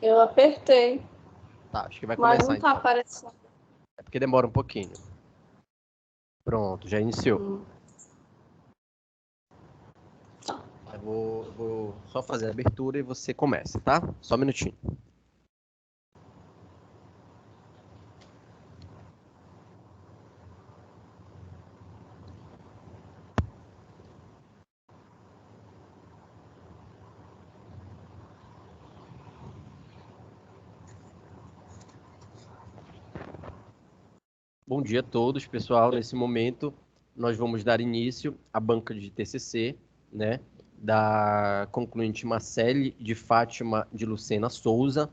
Eu apertei, Tá, acho que vai mas começar não tá então. aparecendo. É porque demora um pouquinho. Pronto, já iniciou. Tá. Eu vou só fazer a abertura e você começa, tá? Só um minutinho. Bom dia a todos, pessoal. Nesse momento, nós vamos dar início à banca de TCC, né, da concluinte Marcele de Fátima de Lucena Souza,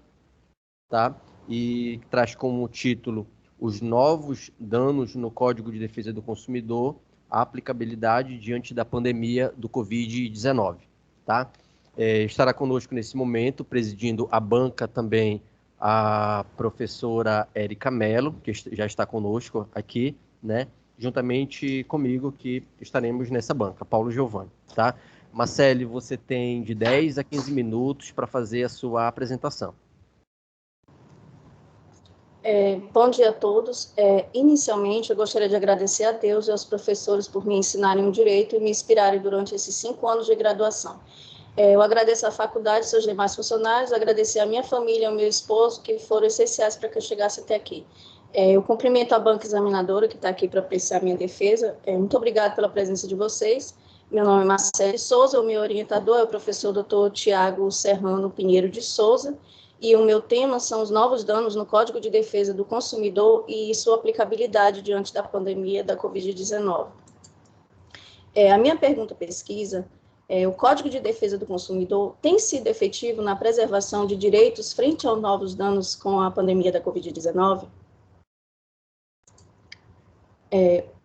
tá? E traz como título Os novos danos no Código de Defesa do Consumidor, a aplicabilidade diante da pandemia do Covid-19, tá? Estará conosco nesse momento, presidindo a banca também, a professora Érica Mello, que já está conosco aqui, né? Juntamente comigo, que estaremos nessa banca, Paulo Giovanni, tá? Marcele, você tem de 10 a 15 minutos para fazer a sua apresentação. Bom dia a todos. Inicialmente, eu gostaria de agradecer a Deus e aos professores por me ensinarem o direito e me inspirarem durante esses 5 anos de graduação. Eu agradeço à faculdade, seus demais funcionários, agradecer à minha família, ao meu esposo, que foram essenciais para que eu chegasse até aqui. Eu cumprimento a banca examinadora, que está aqui para apreciar a minha defesa. Muito obrigada pela presença de vocês. Meu nome é Marcele Souza, o meu orientador é o professor Dr. Tiago Serrano Pinheiro de Souza, e o meu tema são os novos danos no Código de Defesa do Consumidor e sua aplicabilidade diante da pandemia da Covid-19. A minha pergunta pesquisa o Código de Defesa do Consumidor tem sido efetivo na preservação de direitos frente aos novos danos com a pandemia da Covid-19?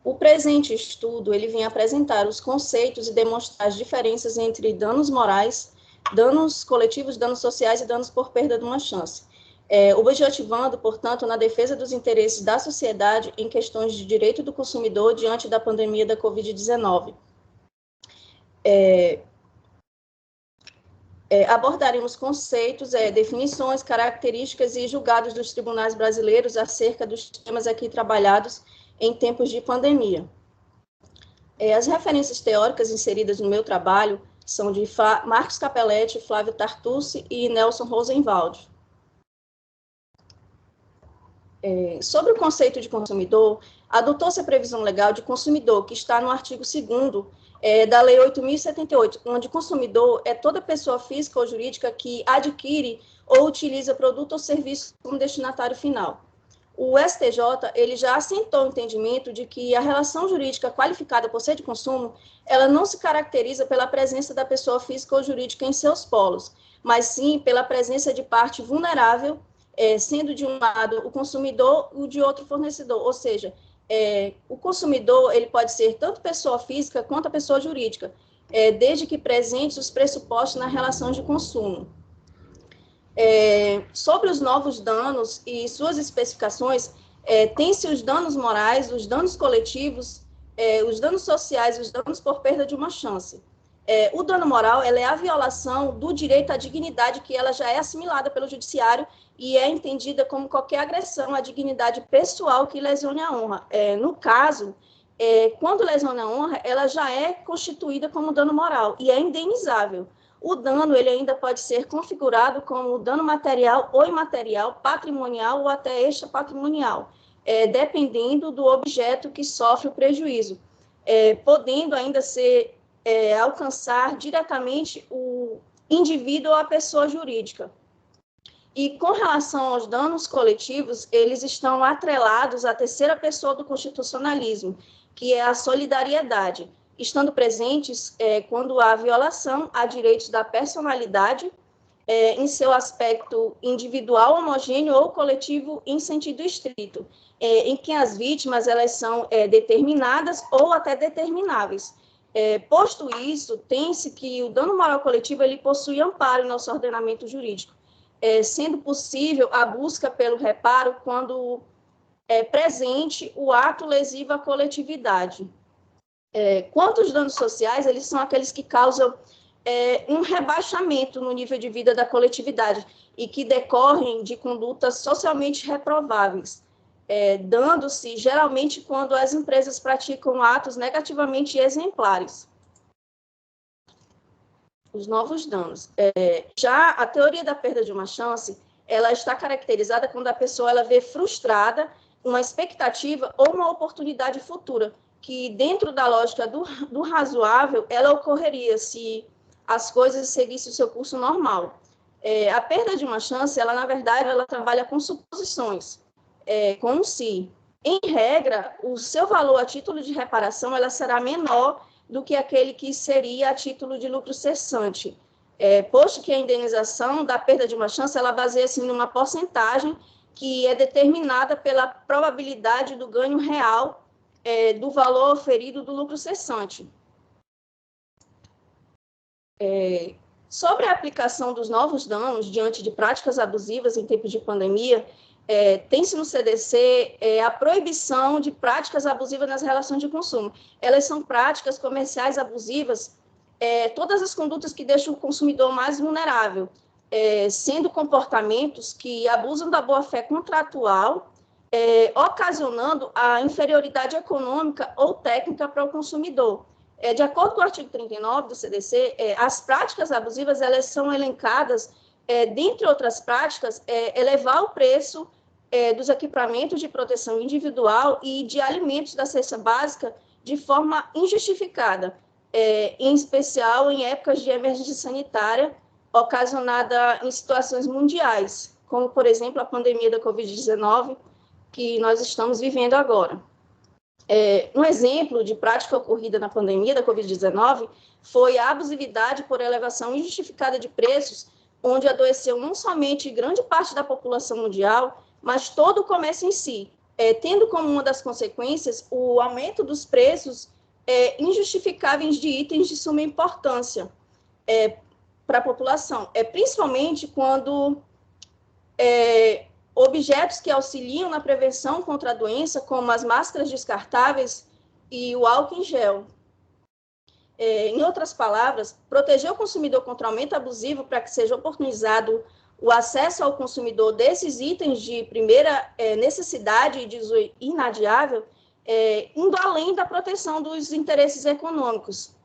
O presente estudo ele vem apresentar os conceitos e demonstrar as diferenças entre danos morais, danos coletivos, danos sociais e danos por perda de uma chance, objetivando, portanto, na defesa dos interesses da sociedade em questões de direito do consumidor diante da pandemia da Covid-19. Abordaremos conceitos, definições, características e julgados dos tribunais brasileiros acerca dos temas aqui trabalhados em tempos de pandemia. As referências teóricas inseridas no meu trabalho são de Marcos Capelletti, Flávio Tartucci e Nelson Rosenwald. Sobre o conceito de consumidor, adotou-se a previsão legal de consumidor, que está no artigo 2º da Lei 8.078, onde consumidor é toda pessoa física ou jurídica que adquire ou utiliza produto ou serviço como destinatário final. O STJ ele já assentou o entendimento de que a relação jurídica qualificada por ser de consumo, ela não se caracteriza pela presença da pessoa física ou jurídica em seus polos, mas sim pela presença de parte vulnerável, sendo de um lado o consumidor e de outro fornecedor, ou seja, o consumidor ele pode ser tanto pessoa física quanto a pessoa jurídica, desde que presentes os pressupostos na relação de consumo. Sobre os novos danos e suas especificações, tem-se os danos morais, os danos coletivos, os danos sociais e os danos por perda de uma chance. O dano moral ela é a violação do direito à dignidade, que ela já é assimilada pelo judiciário e é entendida como qualquer agressão à dignidade pessoal que lesione a honra. No caso, quando lesiona a honra, ela já é constituída como dano moral e é indenizável. O dano ele ainda pode ser configurado como dano material ou imaterial, patrimonial ou até extrapatrimonial, dependendo do objeto que sofre o prejuízo, podendo ainda ser alcançar diretamente o indivíduo ou a pessoa jurídica. E com relação aos danos coletivos, eles estão atrelados à terceira pessoa do constitucionalismo, que é a solidariedade, estando presentes quando há violação a direitos da personalidade, em seu aspecto individual, homogêneo ou coletivo em sentido estrito, em que as vítimas elas são determinadas ou até determináveis. Posto isso, tem-se que o dano moral coletivo ele possui amparo em nosso ordenamento jurídico, sendo possível a busca pelo reparo quando é presente o ato lesivo à coletividade. Quanto aos danos sociais, eles são aqueles que causam um rebaixamento no nível de vida da coletividade e que decorrem de condutas socialmente reprováveis, dando-se geralmente quando as empresas praticam atos negativamente exemplares. Os novos danos. Já a teoria da perda de uma chance, ela está caracterizada quando a pessoa ela vê frustrada uma expectativa ou uma oportunidade futura, que dentro da lógica do razoável, ela ocorreria se as coisas seguissem o seu curso normal. A perda de uma chance, ela, na verdade, ela trabalha com suposições, como se, em regra, o seu valor a título de reparação ela será menor do que aquele que seria a título de lucro cessante, posto que a indenização da perda de uma chance, ela baseia-se numa porcentagem que é determinada pela probabilidade do ganho real do valor oferido do lucro cessante. Sobre a aplicação dos novos danos diante de práticas abusivas em tempos de pandemia, tem-se no CDC a proibição de práticas abusivas nas relações de consumo. Elas são práticas comerciais abusivas, todas as condutas que deixam o consumidor mais vulnerável, sendo comportamentos que abusam da boa-fé contratual, ocasionando a inferioridade econômica ou técnica para o consumidor. De acordo com o artigo 39 do CDC, as práticas abusivas elas são elencadas, dentre outras práticas, elevar o preço dos equipamentos de proteção individual e de alimentos da cesta básica de forma injustificada, em especial em épocas de emergência sanitária ocasionada em situações mundiais, como, por exemplo, a pandemia da Covid-19, que nós estamos vivendo agora. Um exemplo de prática ocorrida na pandemia da Covid-19 foi a abusividade por elevação injustificada de preços, onde adoeceu não somente grande parte da população mundial, mas todo o comércio em si, tendo como uma das consequências o aumento dos preços injustificáveis de itens de suma importância para a população, principalmente quando objetos que auxiliam na prevenção contra a doença, como as máscaras descartáveis e o álcool em gel. Em outras palavras, proteger o consumidor contra o aumento abusivo para que seja oportunizado o acesso ao consumidor desses itens de primeira necessidade e de uso inadiável, indo além da proteção dos interesses econômicos,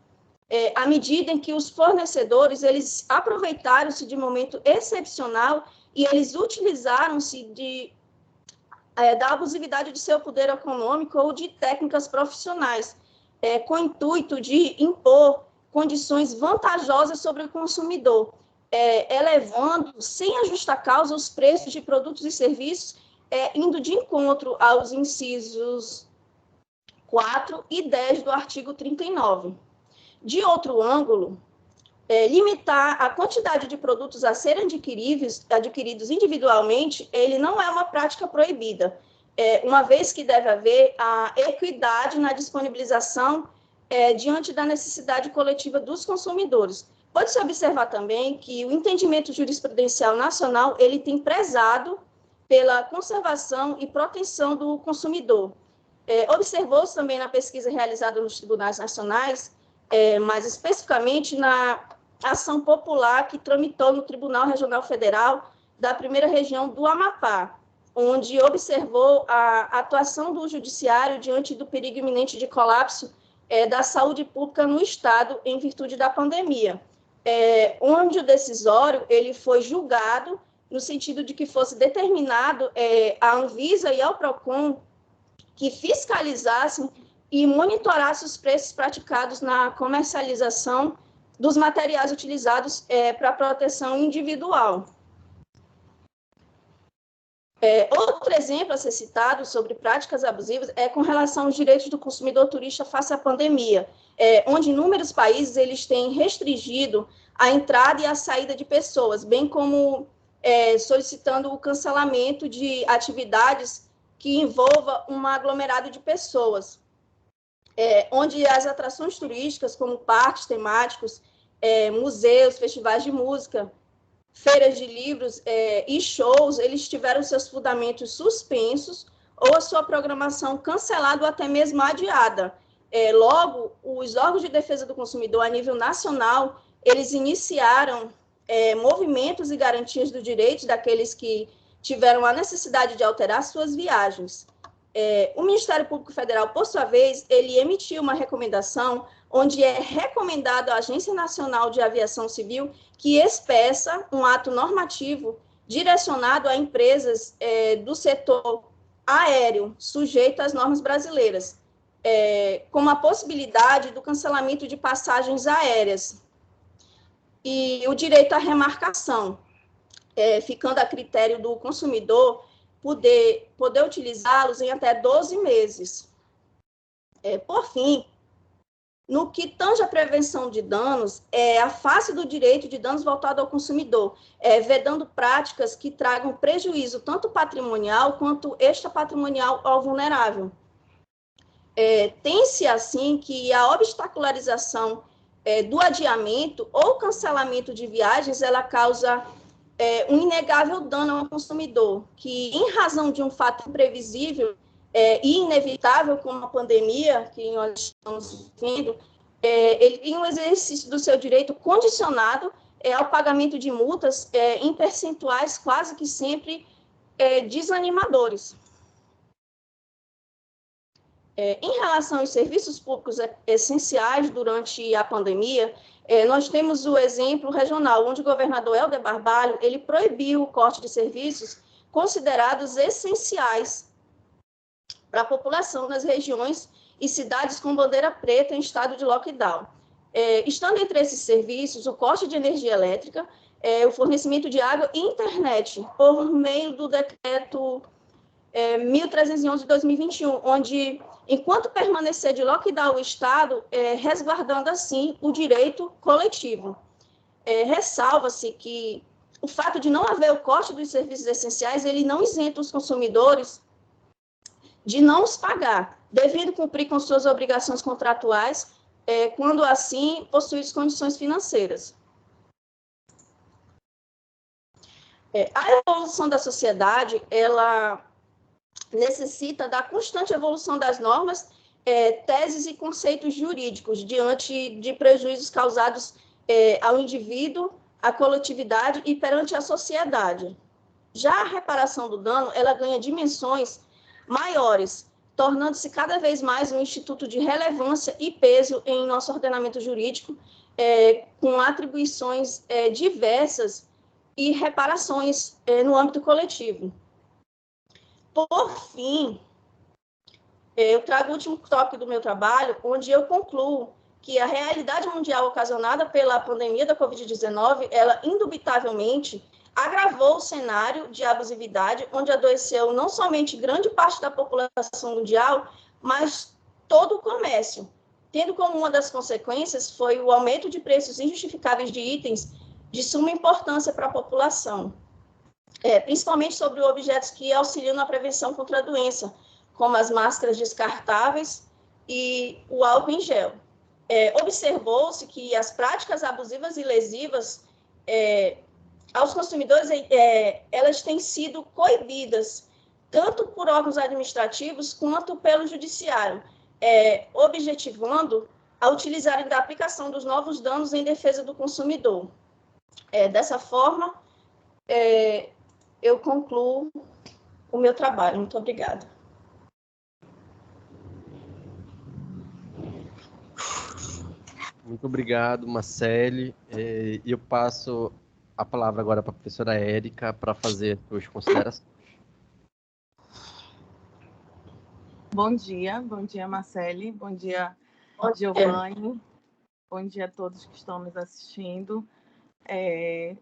à medida em que os fornecedores eles aproveitaram-se de momento excepcional e eles utilizaram-se da abusividade de seu poder econômico ou de técnicas profissionais, com o intuito de impor condições vantajosas sobre o consumidor, elevando, sem a justa causa, os preços de produtos e serviços, indo de encontro aos incisos 4 e 10 do artigo 39. De outro ângulo, limitar a quantidade de produtos a serem adquiridos individualmente, ele não é uma prática proibida, uma vez que deve haver a equidade na disponibilização diante da necessidade coletiva dos consumidores. Pode-se observar também que o entendimento jurisprudencial nacional ele tem prezado pela conservação e proteção do consumidor. Observou-se também na pesquisa realizada nos tribunais nacionais, mais especificamente na ação popular que tramitou no Tribunal Regional Federal da primeira região do Amapá, onde observou a atuação do judiciário diante do perigo iminente de colapso da saúde pública no Estado em virtude da pandemia, onde o decisório ele foi julgado no sentido de que fosse determinado à Anvisa e ao PROCON que fiscalizassem e monitorassem os preços praticados na comercialização dos materiais utilizados para proteção individual. Outro exemplo a ser citado sobre práticas abusivas é com relação aos direitos do consumidor turista face à pandemia, onde inúmeros países eles têm restringido a entrada e a saída de pessoas, bem como solicitando o cancelamento de atividades que envolva um aglomerado de pessoas, onde as atrações turísticas, como parques temáticos, museus, festivais de música, feiras de livros e shows, eles tiveram seus fundamentos suspensos ou a sua programação cancelada ou até mesmo adiada. Logo, os órgãos de defesa do consumidor a nível nacional, eles iniciaram movimentos e garantias do direito daqueles que tiveram a necessidade de alterar suas viagens. O Ministério Público Federal, por sua vez, ele emitiu uma recomendação onde é recomendado à Agência Nacional de Aviação Civil que expeça um ato normativo direcionado a empresas do setor aéreo sujeito às normas brasileiras, como a possibilidade do cancelamento de passagens aéreas e o direito à remarcação, ficando a critério do consumidor poder utilizá-los em até 12 meses. Por fim, no que tange à prevenção de danos, a face do direito de danos voltado ao consumidor, vedando práticas que tragam prejuízo tanto patrimonial quanto extrapatrimonial ao vulnerável. Tem-se, assim, que a obstacularização do adiamento ou cancelamento de viagens, ela causa um inegável dano ao consumidor, que, em razão de um fato imprevisível e inevitável, como a pandemia que nós estamos vendo, ele tem um exercício do seu direito condicionado ao pagamento de multas em percentuais quase que sempre desanimadores. Em relação aos serviços públicos essenciais durante a pandemia, nós temos o exemplo regional, onde o governador Helder Barbalho, ele proibiu o corte de serviços considerados essenciais para a população nas regiões e cidades com bandeira preta em estado de lockdown. Estando entre esses serviços, o corte de energia elétrica, o fornecimento de água e internet, por meio do decreto 1311 de 2021, onde, enquanto permanecer de lockdown o Estado, resguardando, assim, o direito coletivo. Ressalva-se que o fato de não haver o corte dos serviços essenciais, ele não isenta os consumidores de não os pagar, devendo cumprir com suas obrigações contratuais, quando, assim, possuir condições financeiras. A evolução da sociedade, ela necessita da constante evolução das normas, teses e conceitos jurídicos diante de prejuízos causados ao indivíduo, à coletividade e perante a sociedade. Já a reparação do dano, ela ganha dimensões maiores, tornando-se cada vez mais um instituto de relevância e peso em nosso ordenamento jurídico, com atribuições diversas e reparações no âmbito coletivo. Por fim, eu trago o último tópico do meu trabalho, onde eu concluo que a realidade mundial ocasionada pela pandemia da Covid-19, ela indubitavelmente agravou o cenário de abusividade, onde adoeceu não somente grande parte da população mundial, mas todo o comércio, tendo como uma das consequências foi o aumento de preços injustificáveis de itens de suma importância para a população. Principalmente sobre objetos que auxiliam na prevenção contra a doença, como as máscaras descartáveis e o álcool em gel. Observou-se que as práticas abusivas e lesivas aos consumidores, elas têm sido coibidas, tanto por órgãos administrativos quanto pelo judiciário, objetivando a utilizarem da aplicação dos novos danos em defesa do consumidor. Dessa forma, eu concluo o meu trabalho. Muito obrigada. Muito obrigado, Marcele. E eu passo a palavra agora para a professora Érica para fazer suas considerações. Bom dia, Marcele. Bom dia, Giovanni. Bom dia a todos que estão nos assistindo.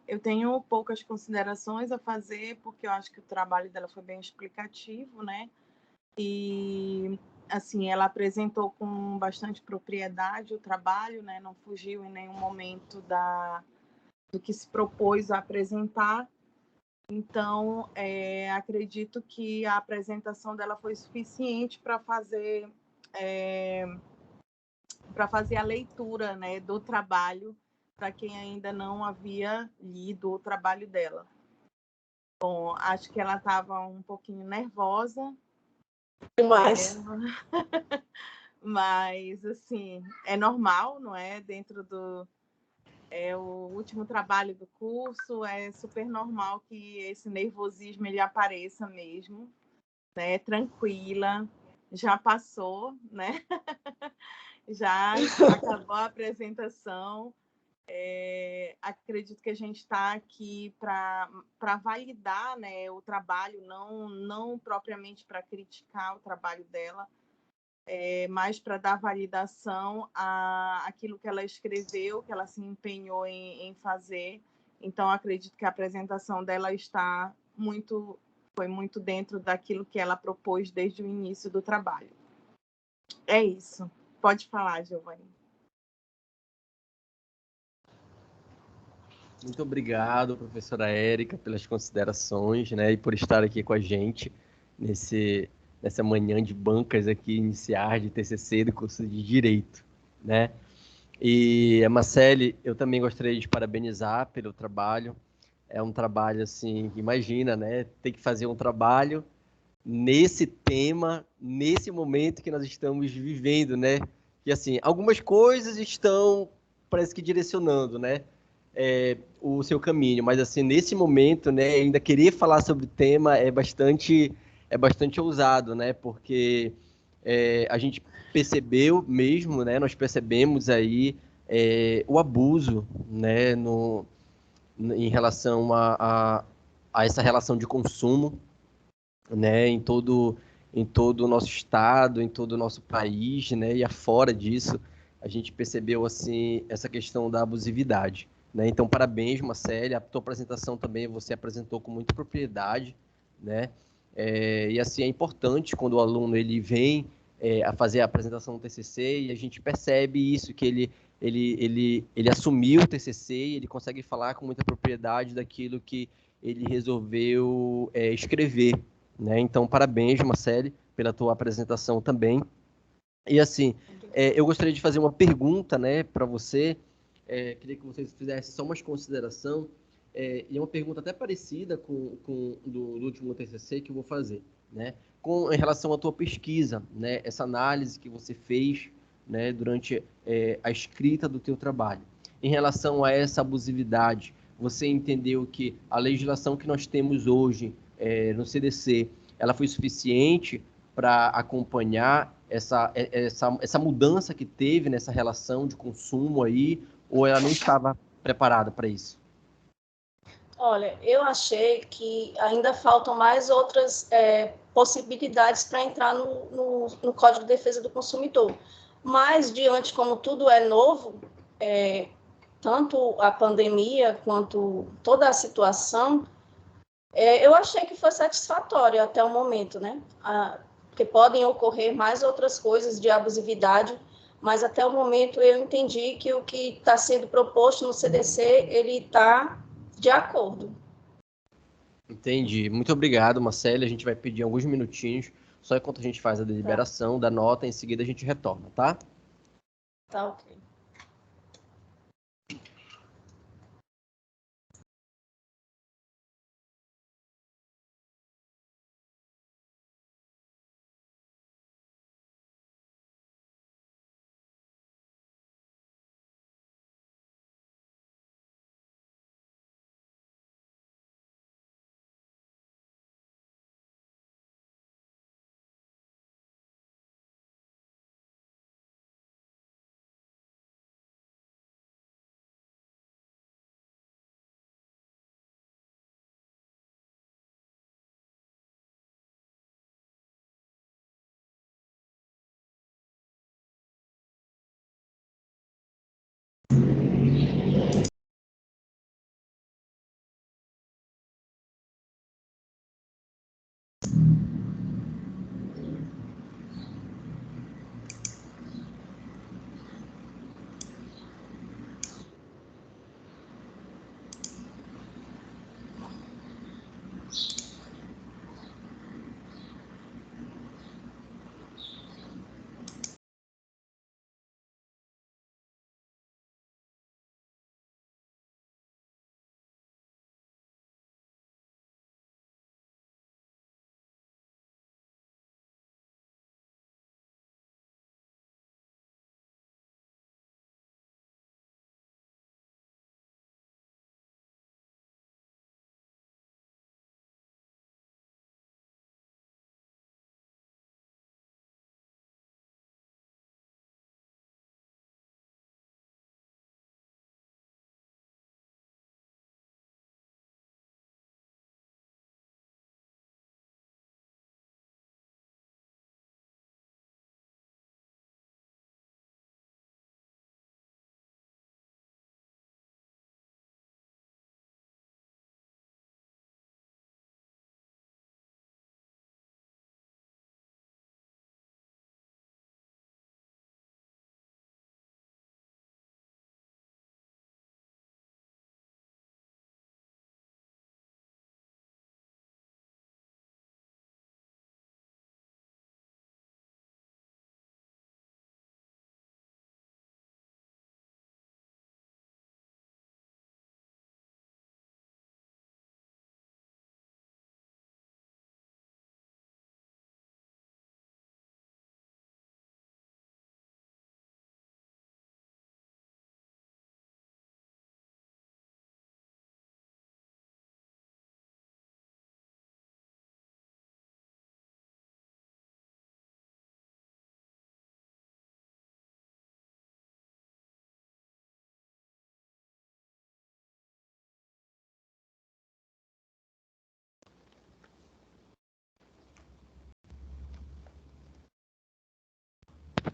Eu tenho poucas considerações a fazer, porque eu acho que o trabalho dela foi bem explicativo, né? E, assim, ela apresentou com bastante propriedade o trabalho, né? Não fugiu em nenhum momento do que se propôs a apresentar. Então, acredito que a apresentação dela foi suficiente para fazer a leitura, né, do trabalho, para quem ainda não havia lido o trabalho dela. Bom, acho que ela estava um pouquinho nervosa. Demais. Mas, assim, é normal, não é? Dentro É o último trabalho do curso, é super normal que esse nervosismo ele apareça mesmo, né? Tranquila, já passou, né? Já acabou a apresentação. Acredito que a gente está aqui para validar, né, o trabalho, não propriamente para criticar o trabalho dela, mas para dar validação àquilo que ela escreveu, que ela se empenhou em fazer. Então, acredito que a apresentação dela foi muito dentro daquilo que ela propôs desde o início do trabalho. É isso. Pode falar, Giovanni. Muito obrigado, professora Érica, pelas considerações, né, e por estar aqui com a gente nessa manhã de bancas aqui iniciais de TCC do curso de Direito, né? E a Marcele, eu também gostaria de parabenizar pelo trabalho. É um trabalho assim, imagina, né? Tem que fazer um trabalho nesse tema, nesse momento que nós estamos vivendo, né? E assim, algumas coisas estão, parece que direcionando, né? O seu caminho, mas assim, nesse momento, né, ainda querer falar sobre o tema é bastante ousado, né? Porque a gente percebeu mesmo, né? Nós percebemos aí o abuso, né? Em relação a essa relação de consumo, né, em todo o nosso estado, em todo o nosso país, né, e afora disso, a gente percebeu assim essa questão da abusividade, né? Então, parabéns, Marcele, a tua apresentação também você apresentou com muita propriedade, né? E assim é importante quando o aluno ele vem a fazer a apresentação do TCC e a gente percebe isso que ele assumiu o TCC e ele consegue falar com muita propriedade daquilo que ele resolveu escrever, né? Então, parabéns, Marcele, pela tua apresentação também. E assim, eu gostaria de fazer uma pergunta, né, para você. Queria que vocês fizessem só uma consideração. E é uma pergunta até parecida com do último TCC que eu vou fazer, né? Em relação à tua pesquisa, né? Essa análise que você fez, né, durante a escrita do teu trabalho. Em relação a essa abusividade, você entendeu que a legislação que nós temos hoje no CDC, ela foi suficiente para acompanhar essa mudança que teve nessa relação de consumo aí, ou ela não estava preparada para isso? Olha, eu achei que ainda faltam mais outras possibilidades para entrar no Código de Defesa do Consumidor. Mas, diante como tudo é novo, tanto a pandemia quanto toda a situação, eu achei que foi satisfatório até o momento, né? Porque podem ocorrer mais outras coisas de abusividade, mas até o momento eu entendi que o que está sendo proposto no CDC, ele está de acordo. Entendi. Muito obrigado, Marcelo. A gente vai pedir alguns minutinhos, só enquanto a gente faz a deliberação da nota, em seguida a gente retorna, tá? Tá ok.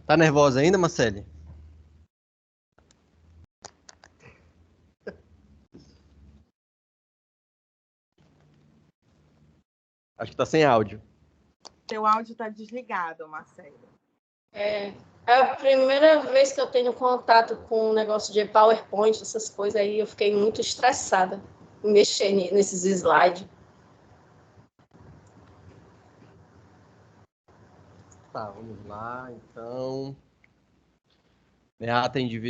Tá nervosa ainda, Marcele? Acho que tá sem áudio. Seu áudio está desligado, Marcelo. É a primeira vez que eu tenho contato com um negócio de PowerPoint, essas coisas aí, eu fiquei muito estressada em mexer nesses slides. Tá, vamos lá, então.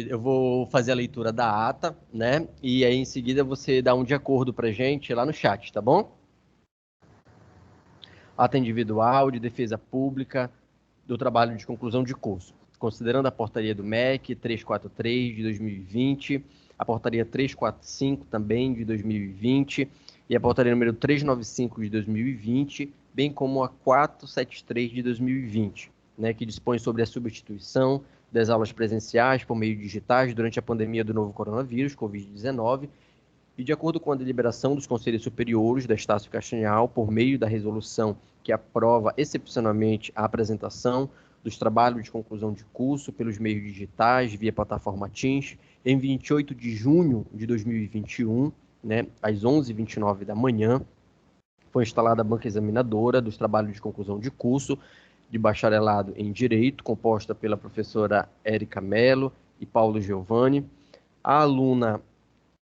Eu vou fazer a leitura da ata, né? E aí, em seguida, você dá um de acordo pra gente lá no chat, tá bom? Ata individual de defesa pública do trabalho de conclusão de curso. Considerando a portaria do MEC 343 de 2020, a portaria 345 também de 2020 e a portaria número 395 de 2020, bem como a 473 de 2020, né, que dispõe sobre a substituição das aulas presenciais por meio digitais durante a pandemia do novo coronavírus, Covid-19, e de acordo com a deliberação dos Conselhos Superiores da Estácio Castanhal, por meio da resolução que aprova excepcionalmente a apresentação dos trabalhos de conclusão de curso pelos meios digitais via plataforma Teams, em 28 de junho de 2021, né, às 11h29 da manhã, foi instalada a banca examinadora dos trabalhos de conclusão de curso de bacharelado em Direito, composta pela professora Érica Mello e Paulo Giovanni. A aluna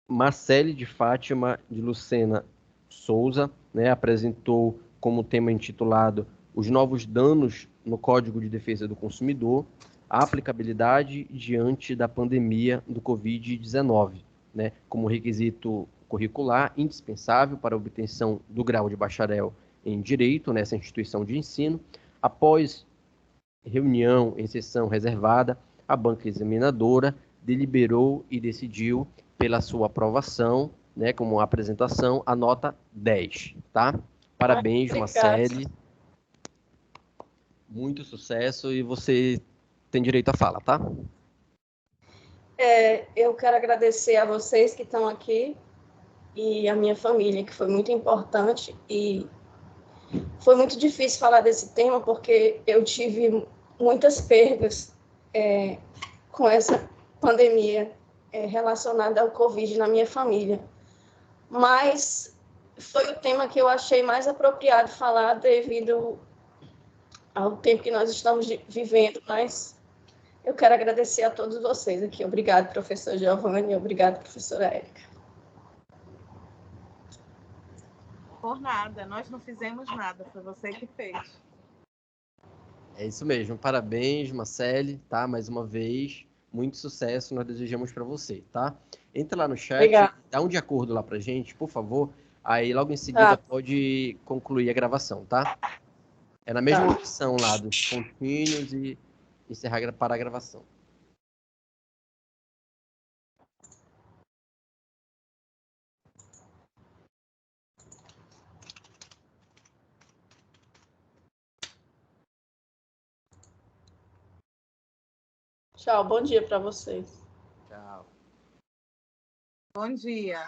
Marcele de Fátima de Lucena Souza, né, apresentou como tema intitulado Os novos danos no Código de Defesa do Consumidor, a aplicabilidade diante da pandemia do Covid-19, né, como requisito curricular indispensável para a obtenção do grau de bacharel em Direito nessa instituição de ensino. Após reunião em sessão reservada, a banca examinadora deliberou e decidiu pela sua aprovação, né, como apresentação, a nota 10, tá? Parabéns, Marcele. Muito sucesso e você tem direito à fala, tá? Eu quero agradecer a vocês que estão aqui e a minha família, que foi muito importante, e foi muito difícil falar desse tema porque eu tive muitas perdas com essa pandemia relacionada ao Covid na minha família. Mas foi o tema que eu achei mais apropriado falar devido ao tempo que nós estamos vivendo, mas eu quero agradecer a todos vocês aqui. Obrigado, professor Giovanni, obrigado, professora Érica. Por nada, nós não fizemos nada, foi você que fez. É isso mesmo, parabéns, Marcele, tá? Mais uma vez, muito sucesso nós desejamos para você, tá? Entra lá no chat, Obrigada. dá um de acordo lá pra gente, por favor. Aí logo em seguida pode concluir a gravação, tá? É na mesma opção lá dos pontinhos e encerrar para a gravação. Tchau, bom dia para vocês. Tchau. Bom dia.